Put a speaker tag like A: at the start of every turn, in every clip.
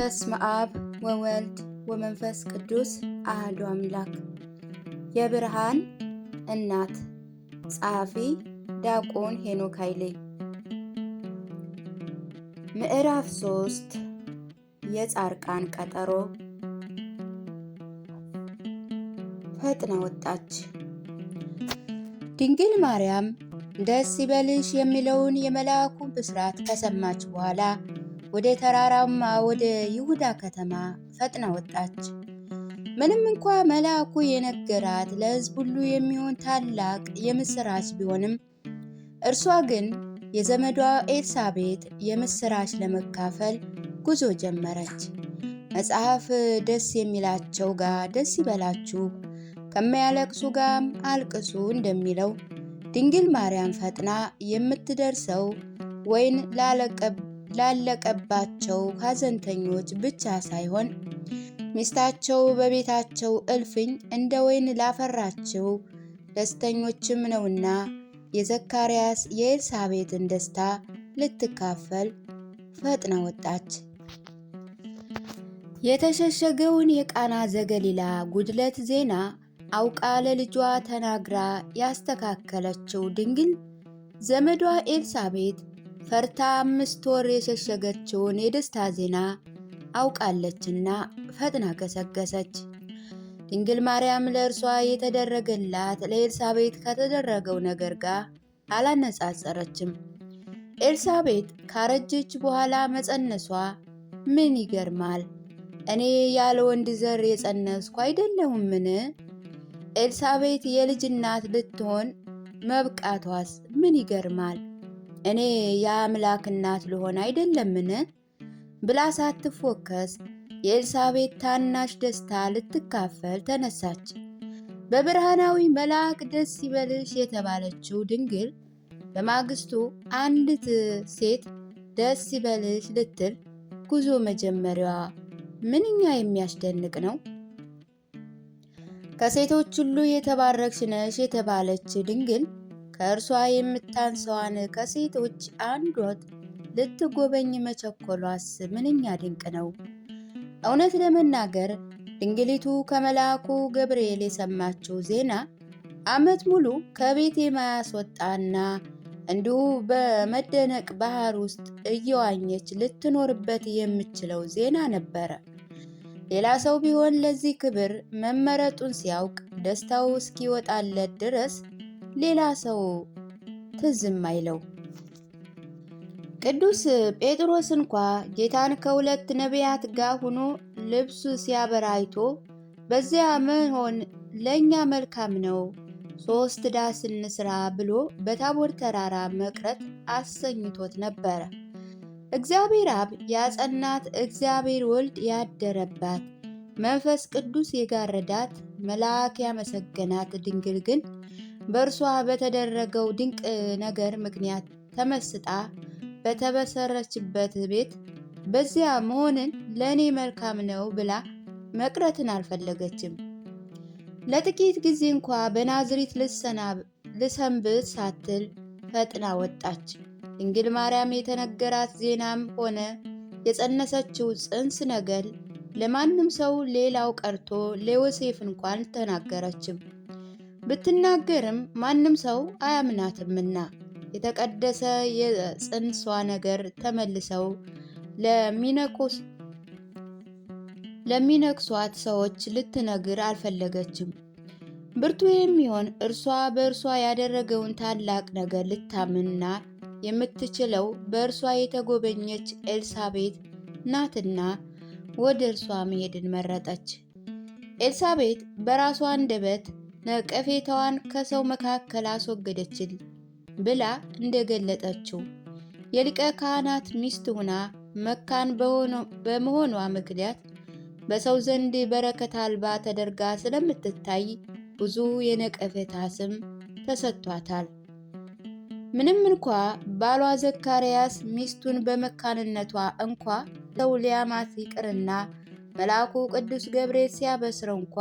A: በስመ አብ ወወልድ ወመንፈስ ቅዱስ አሐዱ አምላክ። የብርሃን እናት ጸሐፊ ዲያቆን ሄኖክ ኃይሌ። ምዕራፍ 3 የጻርቃን ቀጠሮ። ፈጥና ወጣች። ድንግል ማርያም ደስ ይበልሽ የሚለውን የመልአኩን ብስራት ከሰማች በኋላ ወደ ተራራማ ወደ ይሁዳ ከተማ ፈጥና ወጣች። ምንም እንኳ መልአኩ የነገራት ለሕዝብ ሁሉ የሚሆን ታላቅ የምስራች ቢሆንም እርሷ ግን የዘመዷ ኤልሳቤጥ የምስራች ለመካፈል ጉዞ ጀመረች። መጽሐፍ ደስ የሚላቸው ጋር ደስ ይበላችሁ፣ ከሚያለቅሱ ጋርም አልቅሱ እንደሚለው ድንግል ማርያም ፈጥና የምትደርሰው ወይን ላለቀባቸው ሐዘንተኞች ብቻ ሳይሆን ሚስታቸው በቤታቸው እልፍኝ እንደ ወይን ላፈራችው ደስተኞችም ነውና የዘካርያስ የኤልሳቤጥን ደስታ ልትካፈል ፈጥና ወጣች። የተሸሸገውን የቃና ዘገሊላ ጉድለት ዜና አውቃ ለልጇ ተናግራ ያስተካከለችው ድንግል ዘመዷ ኤልሳቤጥ ፈርታ 5 ወር የሸሸገችውን የደስታ ዜና አውቃለችና ፈጥና ገሰገሰች። ድንግል ማርያም ለእርሷ የተደረገላት ለኤልሳቤጥ ከተደረገው ነገር ጋር አላነጻጸረችም። ኤልሳቤጥ ካረጀች በኋላ መጸነሷ ምን ይገርማል? እኔ ያለ ወንድ ዘር የጸነስኩ አይደለሁምን? ኤልሳቤጥ የልጅ እናት ልትሆን መብቃቷስ ምን ይገርማል? እኔ የአምላክ እናት ልሆን አይደለምን? ብላ ሳትፎከስ የኤልሳቤጥ ታናሽ ደስታ ልትካፈል ተነሳች። በብርሃናዊ መልአክ ደስ ይበልሽ የተባለችው ድንግል በማግስቱ አንዲት ሴት ደስ ይበልሽ ልትል ጉዞ መጀመሪያዋ ምንኛ የሚያስደንቅ ነው! ከሴቶች ሁሉ የተባረክሽ ነሽ የተባለች ድንግል ከእርሷ የምታንሰዋን ከሴቶች አንዷት ልትጎበኝ መቸኮሏስ ምንኛ ድንቅ ነው! እውነት ለመናገር ድንግሊቱ ከመልአኩ ገብርኤል የሰማችው ዜና ዓመት ሙሉ ከቤት የማያስወጣና እንዲሁ በመደነቅ ባህር ውስጥ እየዋኘች ልትኖርበት የምችለው ዜና ነበረ። ሌላ ሰው ቢሆን ለዚህ ክብር መመረጡን ሲያውቅ ደስታው እስኪወጣለት ድረስ ሌላ ሰው ትዝም አይለው። ቅዱስ ጴጥሮስ እንኳ ጌታን ከ2 ነቢያት ጋር ሆኖ ልብሱ ሲያበራ አይቶ በዚያ መሆን ለእኛ መልካም ነው፣ 3 ዳስ እንስራ ብሎ በታቦር ተራራ መቅረት አሰኝቶት ነበረ። እግዚአብሔር አብ ያጸናት፣ እግዚአብሔር ወልድ ያደረባት፣ መንፈስ ቅዱስ የጋረዳት፣ መልአክ ያመሰገናት ድንግል ግን በእርሷ በተደረገው ድንቅ ነገር ምክንያት ተመስጣ በተበሰረችበት ቤት በዚያ መሆንን ለእኔ መልካም ነው ብላ መቅረትን አልፈለገችም። ለጥቂት ጊዜ እንኳ በናዝሬት ልሰንብት ሳትል ፈጥና ወጣች። ድንግል ማርያም የተነገራት ዜናም ሆነ የጸነሰችው ጽንስ ነገር ለማንም ሰው ሌላው ቀርቶ ለዮሴፍ እንኳን አልተናገረችም። ብትናገርም ማንም ሰው አያምናትምና የተቀደሰ የጽንሷ ነገር ተመልሰው ለሚነክሷት ሰዎች ልትነግር አልፈለገችም። ብርቱ የሚሆን እርሷ በእርሷ ያደረገውን ታላቅ ነገር ልታምንና የምትችለው በእርሷ የተጎበኘች ኤልሳቤጥ ናትና ወደ እርሷ መሄድን መረጠች። ኤልሳቤጥ በራሷ አንደበት ነቀፌታዋን ከሰው መካከል አስወገደችል ብላ እንደገለጠችው የሊቀ ካህናት ሚስት ሆና መካን በመሆኗ ምክንያት በሰው ዘንድ በረከት አልባ ተደርጋ ስለምትታይ ብዙ የነቀፌታ ስም ተሰጥቷታል። ምንም እንኳ ባሏ ዘካርያስ ሚስቱን በመካንነቷ እንኳ ሰው ሊያማት ይቅርና መልአኩ ቅዱስ ገብርኤል ሲያበስረው እንኳ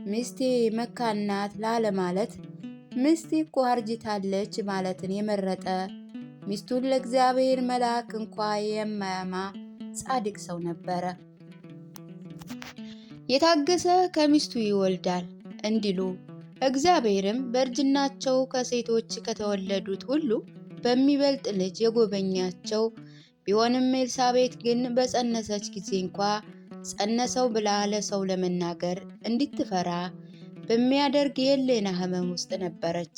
A: ሚስቴ መካን ናት ላለማለት ሚስቴ እኮ አርጅታለች ማለትን የመረጠ ሚስቱን ለእግዚአብሔር መልአክ እንኳ የማያማ ጻድቅ ሰው ነበረ። የታገሰ ከሚስቱ ይወልዳል እንዲሉ እግዚአብሔርም በእርጅናቸው ከሴቶች ከተወለዱት ሁሉ በሚበልጥ ልጅ የጎበኛቸው ቢሆንም ኤልሳቤጥ ግን በጸነሰች ጊዜ እንኳ ጸነሰው ብላ ለሰው ለመናገር እንድትፈራ በሚያደርግ የሕሊና ሕመም ውስጥ ነበረች።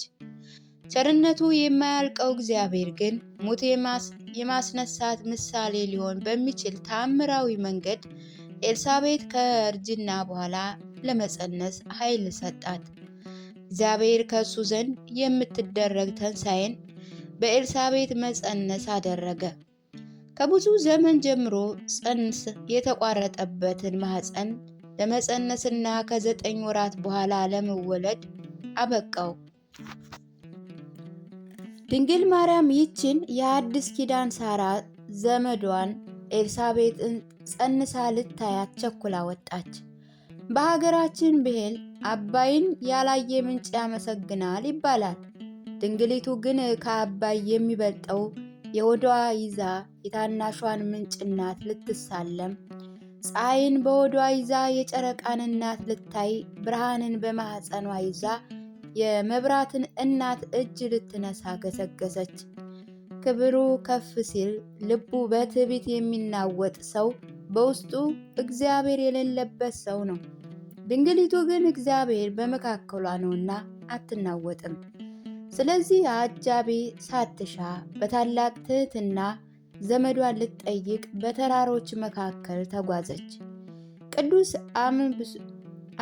A: ቸርነቱ የማያልቀው እግዚአብሔር ግን ሙት የማስነሳት ምሳሌ ሊሆን በሚችል ተአምራዊ መንገድ ኤልሳቤጥ ከእርጅና በኋላ ለመጸነስ ኃይል ሰጣት። እግዚአብሔር ከእሱ ዘንድ የምትደረግ ትንሣኤን በኤልሳቤጥ መጸነስ አደረገ። ከብዙ ዘመን ጀምሮ ጽንስ የተቋረጠበትን ማኅፀን ለመጸነስና ከ9 ወራት በኋላ ለመወለድ አበቃው። ድንግል ማርያም ይህችን የአዲስ ኪዳን ሳራ ዘመዷን ኤልሳቤጥን ጸንሳ ልታያት ቸኩላ ወጣች። በሀገራችን ብሂል አባይን ያላየ ምንጭ ያመሰግናል ይባላል። ድንግሊቱ ግን ከአባይ የሚበልጠው የሆዷ ይዛ የታናሿን ምንጭ እናት ልትሳለም፣ ፀሐይን በሆዷ ይዛ የጨረቃን እናት ልታይ፣ ብርሃንን በማኅፀኗ ይዛ የመብራትን እናት እጅ ልትነሳ ገሰገሰች። ክብሩ ከፍ ሲል ልቡ በትዕቢት የሚናወጥ ሰው በውስጡ እግዚአብሔር የሌለበት ሰው ነው። ድንግሊቱ ግን እግዚአብሔር በመካከሏ ነውና አትናወጥም። ስለዚህ አጃቢ ሳትሻ በታላቅ ትሕትና ዘመዷን ልትጠይቅ በተራሮች መካከል ተጓዘች። ቅዱስ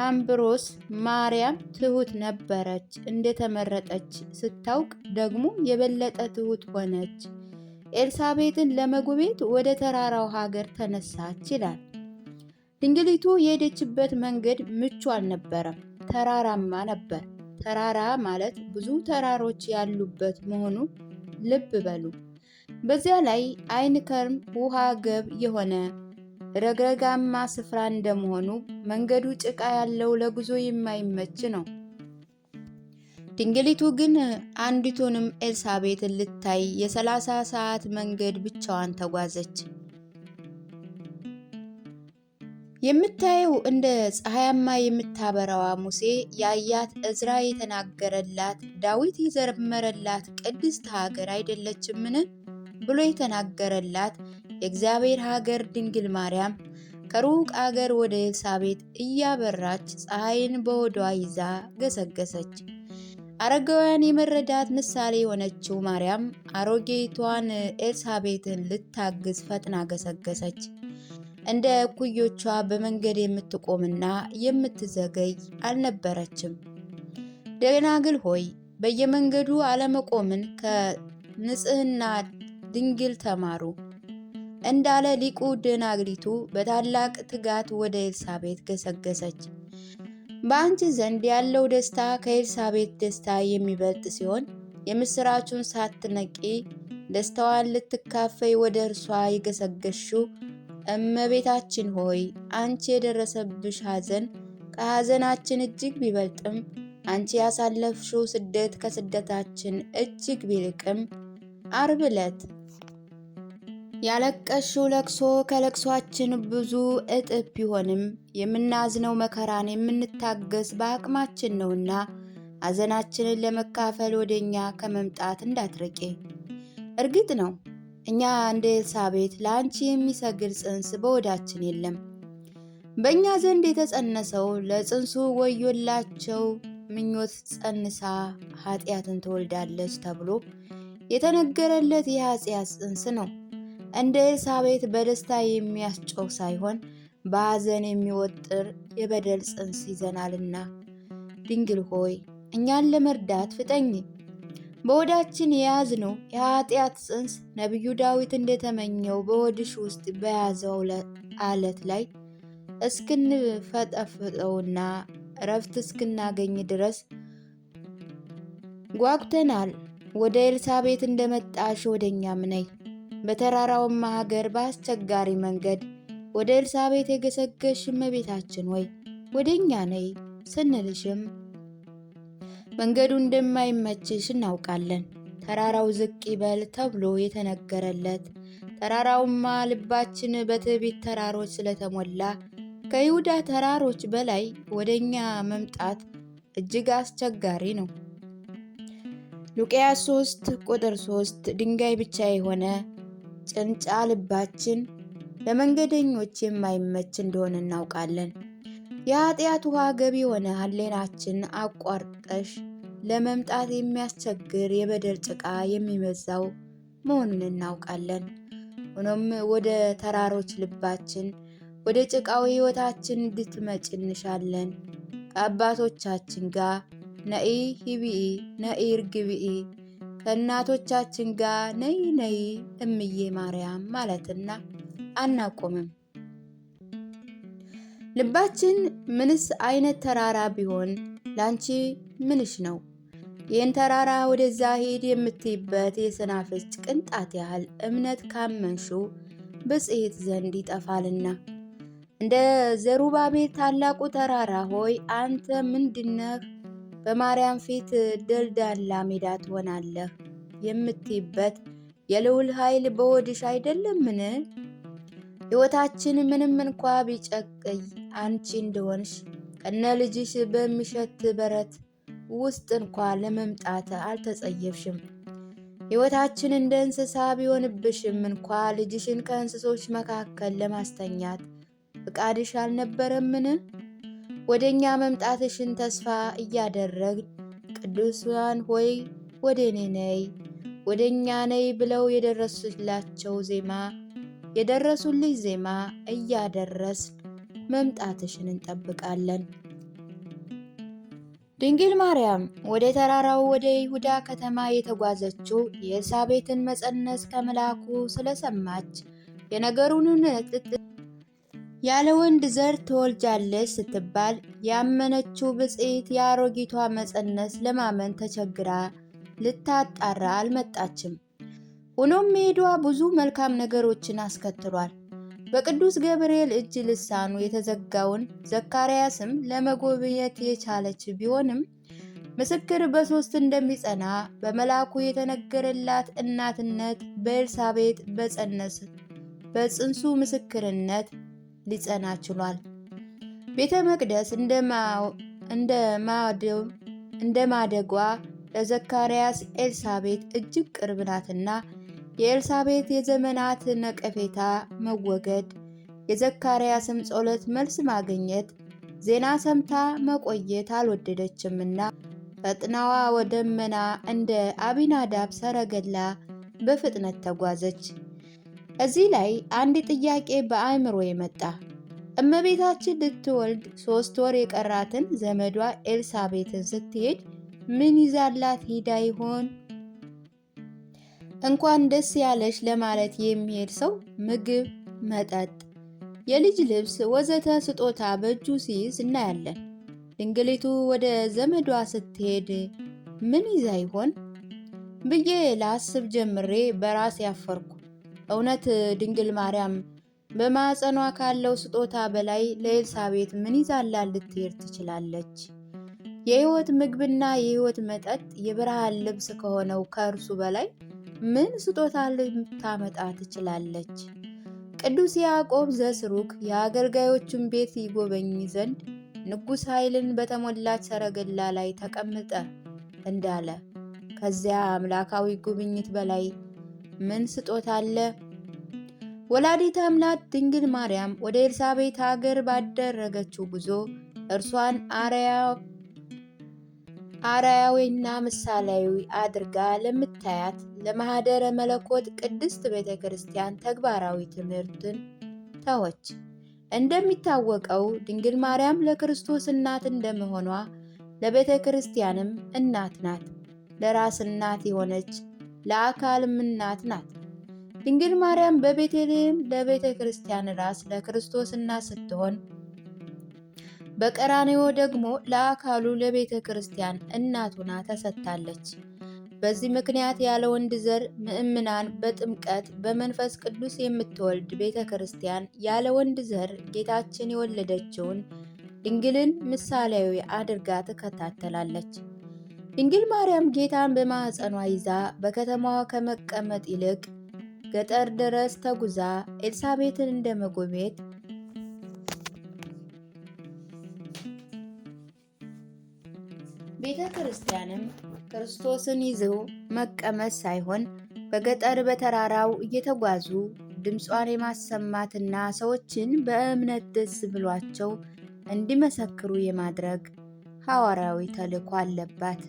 A: አምብሮስ ማርያም ትሑት ነበረች እንደተመረጠች ስታውቅ ደግሞ የበለጠ ትሑት ሆነች። ኤልሳቤጥን ለመጎብኘት ወደ ተራራው ሀገር ተነሳች ይላል። ድንግሊቱ የሄደችበት መንገድ ምቹ አልነበረም፣ ተራራማ ነበር። ተራራ ማለት ብዙ ተራሮች ያሉበት መሆኑ ልብ በሉ። በዚያ ላይ አይን ከርም ውሃ ገብ የሆነ ረግረጋማ ስፍራ እንደመሆኑ መንገዱ ጭቃ ያለው ለጉዞ የማይመች ነው። ድንግሊቱ ግን አንዲቱንም ኤልሳቤጥን ልታይ የ30 ሰዓት መንገድ ብቻዋን ተጓዘች። የምታየው እንደ ፀሐያማ የምታበራዋ ሙሴ ያያት፣ ዕዝራ የተናገረላት፣ ዳዊት የዘመረላት ቅድስት ሀገር አይደለችምን ብሎ የተናገረላት የእግዚአብሔር ሀገር ድንግል ማርያም ከሩቅ አገር ወደ ኤልሳቤጥ እያበራች ፀሐይን በሆዷ ይዛ ገሰገሰች። አረጋውያን የመረዳት ምሳሌ የሆነችው ማርያም አሮጌቷን ኤልሳቤጥን ልታግዝ ፈጥና ገሰገሰች። እንደ እኩዮቿ በመንገድ የምትቆምና የምትዘገይ አልነበረችም። ደናግል ሆይ በየመንገዱ አለመቆምን ከንጽሕና ድንግል ተማሩ እንዳለ ሊቁ ደናግሊቱ በታላቅ ትጋት ወደ ኤልሳቤጥ ገሰገሰች። በአንቺ ዘንድ ያለው ደስታ ከኤልሳቤጥ ደስታ የሚበልጥ ሲሆን የምስራቹን ሳትነቂ ደስታዋን ልትካፈይ ወደ እርሷ የገሰገሽው እመቤታችን ሆይ አንቺ የደረሰብሽ ሐዘን ከሐዘናችን እጅግ ቢበልጥም፣ አንቺ ያሳለፍሽው ስደት ከስደታችን እጅግ ቢርቅም፣ ዓርብ ዕለት ያለቀሽው ለቅሶ ከለቅሷችን ብዙ እጥፍ ቢሆንም የምናዝነው መከራን የምንታገስ በአቅማችን ነውና ሐዘናችንን ለመካፈል ወደኛ ከመምጣት እንዳትርቂ። እርግጥ ነው እኛ እንደ ኤልሳቤጥ ለአንቺ የሚሰግድ ጽንስ በሆዳችን የለም። በእኛ ዘንድ የተጸነሰው ለጽንሱ ወዮላቸው፣ ምኞት ጸንሳ ኃጢአትን ትወልዳለች ተብሎ የተነገረለት የኃጢአት ጽንስ ነው። እንደ ኤልሳቤጥ በደስታ የሚያስጮህ ሳይሆን በሐዘን የሚወጥር የበደል ጽንስ ይዘናልና፣ ድንግል ሆይ እኛን ለመርዳት ፍጠኝ። በሆዳችን የያዝነው የኃጢአት ጽንስ ነቢዩ ዳዊት እንደተመኘው በሆድሽ ውስጥ በያዘው አለት ላይ እስክንፈጠፍጠውና እረፍት እስክናገኝ ድረስ ጓጉተናል። ወደ ኤልሳቤጥ እንደመጣሽ ወደ እኛም ነይ። በተራራውማ ሀገር በአስቸጋሪ መንገድ ወደ ኤልሳቤጥ የገሰገሽ እመቤታችን ወይ ወደ እኛ ነይ ስንልሽም መንገዱ እንደማይመችሽ እናውቃለን። ተራራው ዝቅ ይበል ተብሎ የተነገረለት ተራራውማ ልባችን በትዕቢት ተራሮች ስለተሞላ ከይሁዳ ተራሮች በላይ ወደኛ መምጣት እጅግ አስቸጋሪ ነው። ሉቃስ 3 ቁጥር 3 ድንጋይ ብቻ የሆነ ጭንጫ ልባችን ለመንገደኞች የማይመች እንደሆነ እናውቃለን። የኃጢአት ውሃ ገቢ የሆነ ሕሊናችን አቋርጠሽ ለመምጣት የሚያስቸግር የበደል ጭቃ የሚበዛው መሆኑን እናውቃለን። ሆኖም ወደ ተራሮች ልባችን ወደ ጭቃው ሕይወታችን እንድትመጭ እንሻለን። ከአባቶቻችን ጋር ነኢ ሂቢኢ ነኢ ርግቢኢ ከእናቶቻችን ጋር ነይ ነይ እምዬ ማርያም ማለትና አናቆምም። ልባችን ምንስ አይነት ተራራ ቢሆን ላንቺ ምንሽ ነው? ይህን ተራራ ወደዛ ሂድ የምትይበት የሰናፍጭ ቅንጣት ያህል እምነት ካመንሹ ብፅዕት ዘንድ ይጠፋልና። እንደ ዘሩባቤል ታላቁ ተራራ ሆይ አንተ ምንድነህ? በማርያም ፊት ደልዳላ ሜዳ ትሆናለህ የምትይበት የልዑል ኃይል በሆድሽ አይደለምን? ሕይወታችን ምንም እንኳ ቢጨቅይ አንቺ እንደሆንሽ ከነ ልጅሽ በሚሸት በረት ውስጥ እንኳ ለመምጣት አልተጸየፍሽም። ሕይወታችን እንደ እንስሳ ቢሆንብሽም እንኳ ልጅሽን ከእንስሶች መካከል ለማስተኛት ፍቃድሽ አልነበረምን? ወደኛ መምጣትሽን ተስፋ እያደረግን ቅዱሳን ሆይ ወደ እኔ ነይ፣ ወደ እኛ ነይ ብለው የደረሱልሽ ዜማ እያደረስን መምጣትሽን እንጠብቃለን። ድንግል ማርያም ወደ ተራራው ወደ ይሁዳ ከተማ የተጓዘችው የኤልሳቤጥን መጸነስ ከመልአኩ ስለሰማች የነገሩን እውነት ያለ ወንድ ዘር ትወልጃለች ስትባል ያመነችው ብፅዕት የአሮጊቷ መጸነስ ለማመን ተቸግራ ልታጣራ አልመጣችም። ሆኖም መሄዷ ብዙ መልካም ነገሮችን አስከትሏል። በቅዱስ ገብርኤል እጅ ልሳኑ የተዘጋውን ዘካርያስም ለመጎብኘት የቻለች ቢሆንም ምስክር በሦስት እንደሚጸና በመልአኩ የተነገረላት እናትነት በኤልሳቤጥ በጽንሱ ምስክርነት ሊጸና ችሏል። ቤተ መቅደስ እንደ ማደጓ ለዘካርያስ ኤልሳቤጥ እጅግ ቅርብ ናትና የኤልሳቤጥ የዘመናት ነቀፌታ መወገድ፣ የዘካርያስም ጸሎት መልስ ማግኘት ዜና ሰምታ መቆየት አልወደደችምና ፈጥናዋ ወደመና እንደ አቢናዳብ ሰረገላ በፍጥነት ተጓዘች። እዚህ ላይ አንድ ጥያቄ በአእምሮ የመጣ እመቤታችን ልትወልድ 3 ወር የቀራትን ዘመዷ ኤልሳቤጥን ስትሄድ ምን ይዛላት ሂዳ ይሆን? እንኳን ደስ ያለሽ ለማለት የሚሄድ ሰው ምግብ፣ መጠጥ፣ የልጅ ልብስ ወዘተ ስጦታ በእጁ ሲይዝ እናያለን። ድንግሊቱ ወደ ዘመዷ ስትሄድ ምን ይዛ ይሆን ብዬ ላስብ ጀምሬ በራሴ ያፈርኩ። እውነት ድንግል ማርያም በማዕፀኗ ካለው ስጦታ በላይ ለኤልሳቤጥ ምን ይዛላት ልትሄድ ትችላለች? የሕይወት ምግብና የሕይወት መጠጥ የብርሃን ልብስ ከሆነው ከእርሱ በላይ ምን ስጦታ ልታመጣ ትችላለች? ቅዱስ ያዕቆብ ዘስሩግ የአገልጋዮቹን ቤት ይጎበኝ ዘንድ ንጉሥ ኃይልን በተሞላች ሰረገላ ላይ ተቀምጠ እንዳለ ከዚያ አምላካዊ ጉብኝት በላይ ምን ስጦታ አለ? ወላዲተ አምላክ ድንግል ማርያም ወደ ኤልሳቤጥ ሀገር ባደረገችው ጉዞ እርሷን አርአያዊና ምሳሌያዊ አድርጋ ለምታያት ለማኅደረ መለኮት ቅድስት ቤተ ክርስቲያን ተግባራዊ ትምህርትን ተወች። እንደሚታወቀው ድንግል ማርያም ለክርስቶስ እናት እንደመሆኗ ለቤተ ክርስቲያንም እናት ናት። ለራስ እናት የሆነች ለአካልም እናት ናት። ድንግል ማርያም በቤተልሔም ለቤተ ክርስቲያን ራስ ለክርስቶስ እናት ስትሆን በቀራንዮ ደግሞ ለአካሉ ለቤተ ክርስቲያን እናት ሆና ተሰጥታለች። በዚህ ምክንያት ያለ ወንድ ዘር ምእምናን በጥምቀት በመንፈስ ቅዱስ የምትወልድ ቤተ ክርስቲያን ያለ ወንድ ዘር ጌታችን የወለደችውን ድንግልን ምሳሌያዊ አድርጋ ትከታተላለች። ድንግል ማርያም ጌታን በማኅፀኗ ይዛ በከተማዋ ከመቀመጥ ይልቅ ገጠር ድረስ ተጉዛ ኤልሳቤጥን እንደመጎብኘት ቤተ ክርስቲያንም ክርስቶስን ይዘው መቀመጥ ሳይሆን በገጠር በተራራው እየተጓዙ ድምጿን የማሰማትና ሰዎችን በእምነት ደስ ብሏቸው እንዲመሰክሩ የማድረግ ሐዋርያዊ ተልእኮ አለባት።